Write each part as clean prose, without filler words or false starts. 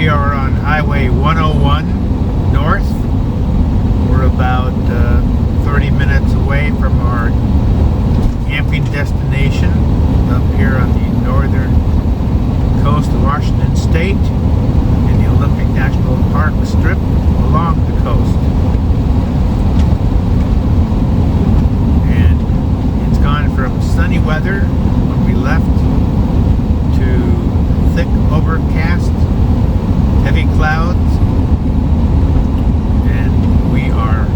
We are on Highway 101 north. We're about 30 minutes away from our camping destination up here on the northern coast of Washington State in the Olympic National Park strip along the coast. And it's gone from sunny weather when we left to thick overcast, heavy clouds, and we are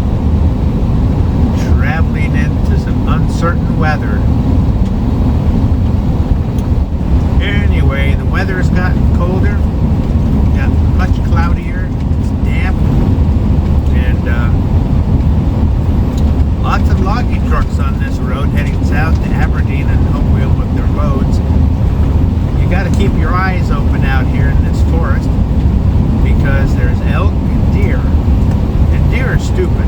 traveling into some uncertain weather. Anyway, the weather has gotten colder, got much cloudier, it's damp, and lots of logging trucks on this road heading south to Aberdeen and Hopewell with their loads. You got to keep your eyes open out here in this forest because there's elk and deer. And deer are stupid.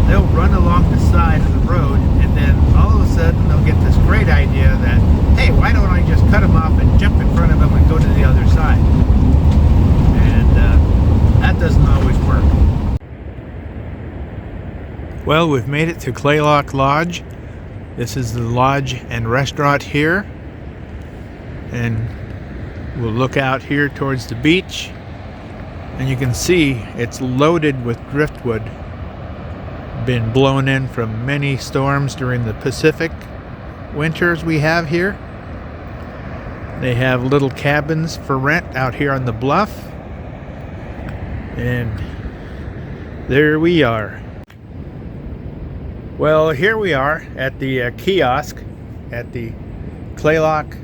They'll run along the side of the road and then all of a sudden they'll get this great idea that, hey, why don't I just cut them off and jump in front of them and go to the other side? And that doesn't always work. Well, we've made it to Claylock Lodge. This is the lodge and restaurant here. And we'll look out here towards the beach. And you can see it's loaded with driftwood. Been blown in from many storms during the Pacific winters we have here. They have little cabins for rent out here on the bluff. And there we are. Well, here we are at the kiosk at the Claylock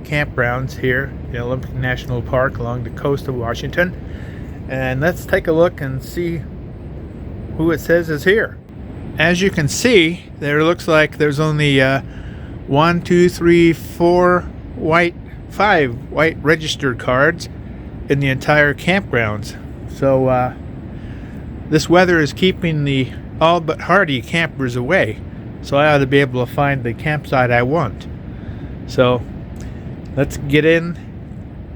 campgrounds here in Olympic National Park along the coast of Washington. And let's take a look and see who it says is here. As you can see, there looks like there's only 1, 2, 3, 4 5 white registered cards in the entire campgrounds. So this weather is keeping the all but hardy campers away. So I ought to be able to find the campsite I want. So let's get in,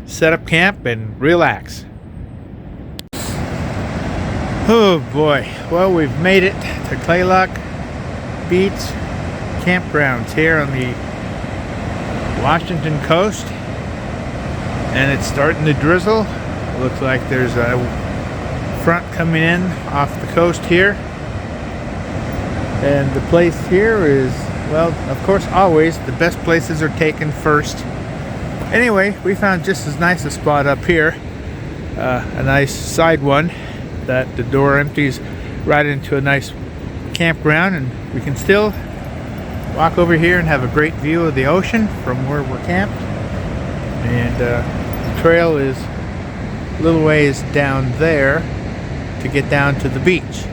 set up camp, and relax. Oh boy, well, we've made it to Claylock Beach campgrounds here on the Washington coast, and it's starting to drizzle. It looks like there's a front coming in off the coast here, and the place here is, well, of course, always the best places are taken first. Anyway, we found just as nice a spot up here, a nice side one that the door empties right into a nice campground, and we can still walk over here and have a great view of the ocean from where we're camped. And the trail is a little ways down there to get down to the beach.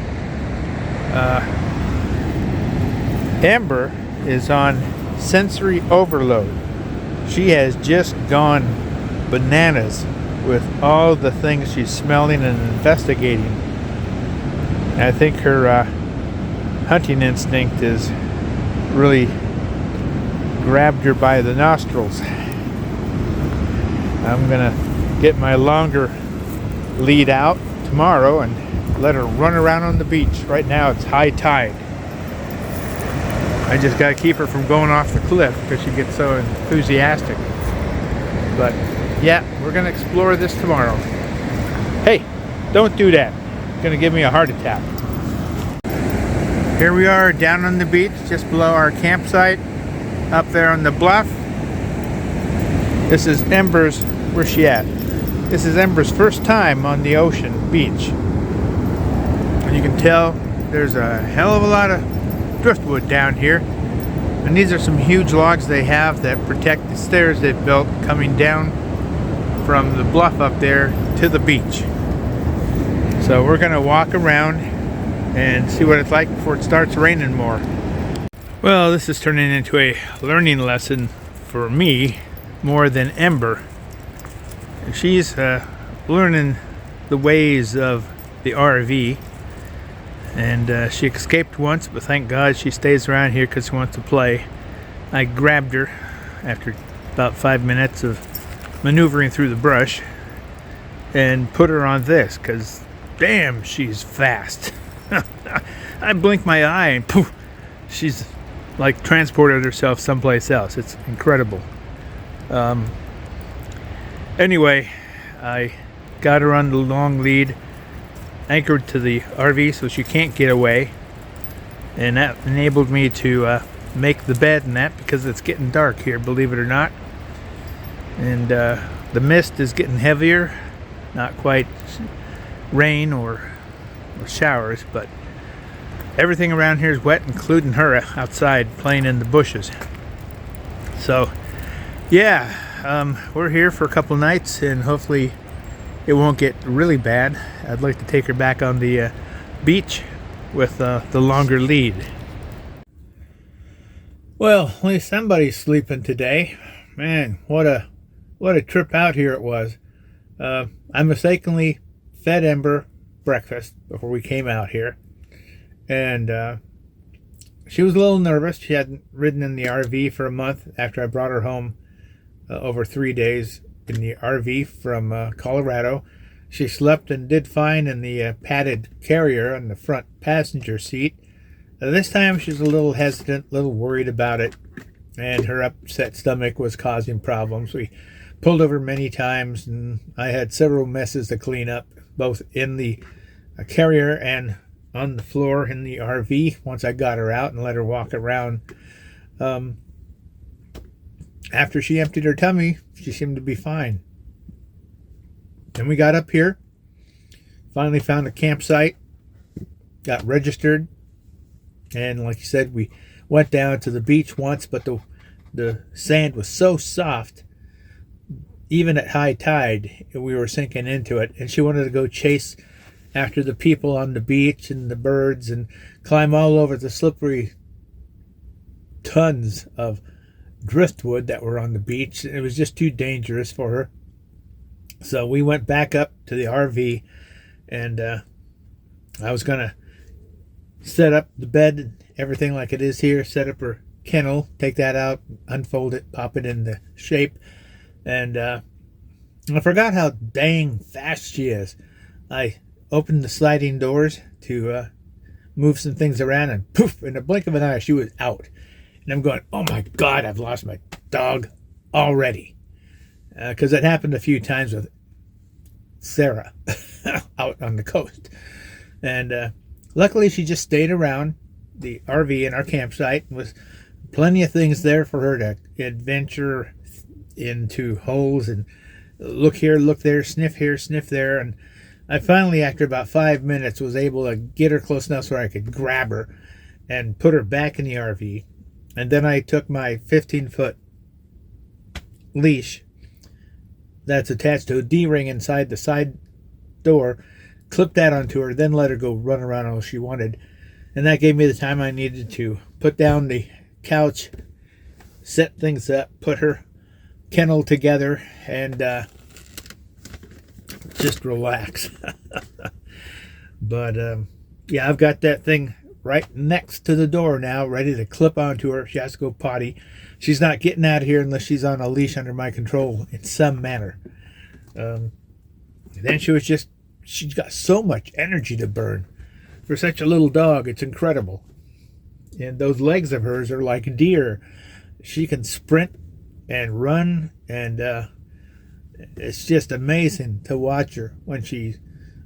EMBER is on sensory overload. She has just gone bananas with all the things she's smelling and investigating. And I think her hunting instinct is really grabbed her by the nostrils. I'm gonna get my longer lead out tomorrow and let her run around on the beach. Right now it's high tide. I just gotta keep her from going off the cliff because she gets so enthusiastic. But yeah, we're gonna explore this tomorrow. Hey, don't do that. It's gonna give me a heart attack. Here we are down on the beach just below our campsite up there on the bluff. This is EMBER's, where's she at? This is EMBER's first time on the ocean beach. And you can tell there's a hell of a lot of driftwood down here. And these are some huge logs they have that protect the stairs they've built coming down from the bluff up there to the beach. So we're gonna walk around and see what it's like before it starts raining more. Well, this is turning into a learning lesson for me more than EMBER. She's learning the ways of the RV, and she escaped once, but thank God she stays around here because she wants to play. I grabbed her after about 5 minutes of maneuvering through the brush, and put her on this, because damn, she's fast. I blink my eye and poof, she's like transported herself someplace else. It's incredible. Anyway, I got her on the long lead, anchored to the RV so she can't get away, and that enabled me to make the bed and that, because it's getting dark here, believe it or not. And the mist is getting heavier, not quite rain or showers, but everything around here is wet, including her outside playing in the bushes. So yeah, we're here for a couple nights, and hopefully it won't get really bad. I'd like to take her back on the beach with the longer lead. Well, at least somebody's sleeping today. Man, what a trip out here it was. I mistakenly fed Ember breakfast before we came out here, and she was a little nervous. She hadn't ridden in the RV for a month after I brought her home over 3 days in the RV from Colorado. She slept and did fine in the padded carrier on the front passenger seat. This time she was a little hesitant, a little worried about it, and her upset stomach was causing problems. We pulled over many times, and I had several messes to clean up, both in the carrier and on the floor in the RV once I got her out and let her walk around. After she emptied her tummy, she seemed to be fine. Then we got up here, finally found a campsite, got registered, and like you said, we went down to the beach once, but the sand was so soft, even at high tide, we were sinking into it, and she wanted to go chase after the people on the beach and the birds and climb all over the slippery tons of driftwood that were on the beach. It was just too dangerous for her. So we went back up to the RV, and I was going to set up the bed and everything like it is here, set up her kennel, take that out, unfold it, pop it into shape. And I forgot how dang fast she is. I opened the sliding doors to move some things around, and poof, in the blink of an eye, she was out. And I'm going, oh my God, I've lost my dog already. Because it happened a few times with Sarah out on the coast. And luckily, she just stayed around the RV and our campsite. There was plenty of things there for her to adventure into holes and look here, look there, sniff here, sniff there. And I finally, after about 5 minutes, was able to get her close enough so I could grab her and put her back in the RV. And then I took my 15-foot leash that's attached to a D-ring inside the side door, clipped that onto her, then let her go run around all she wanted. And that gave me the time I needed to put down the couch, set things up, put her kennel together, and just relax. But yeah, I've got that thing right next to the door now, ready to clip onto her. She has to go potty. She's not getting out of here unless she's on a leash under my control in some manner. Then she's got so much energy to burn for such a little dog. It's incredible. And those legs of hers are like deer. She can sprint and run, and it's just amazing to watch her when she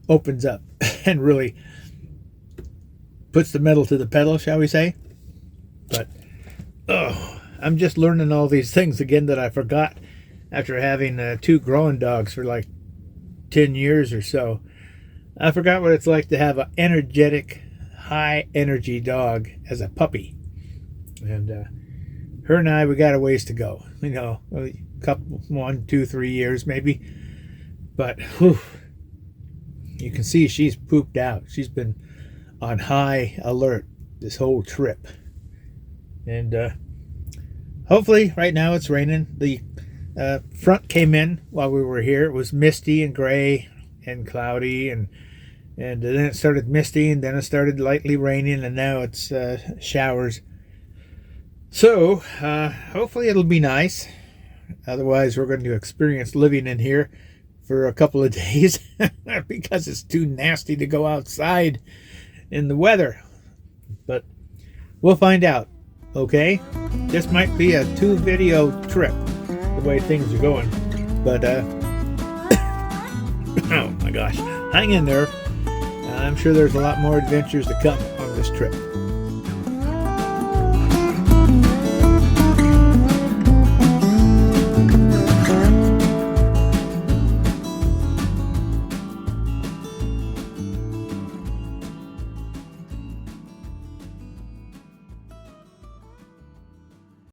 opens up and really puts the metal to the pedal, shall we say. But I'm just learning all these things again that I forgot after having 2 growing dogs for like 10 years or so. I forgot what it's like to have an energetic, high energy dog as a puppy. And her and I, we got a ways to go. You know, a couple, 1, 2, 3 years maybe. But whew, you can see she's pooped out. She's been on high alert this whole trip. And hopefully right now it's raining. The front came in while we were here. It was misty and gray and cloudy, and then it started misty, and then it started lightly raining, and now it's showers. So hopefully it'll be nice. Otherwise, we're going to experience living in here for a couple of days because it's too nasty to go outside in the weather. But we'll find out. Okay, this might be a 2-video trip the way things are going, but oh my gosh, hang in there. I'm sure there's a lot more adventures to come on this trip.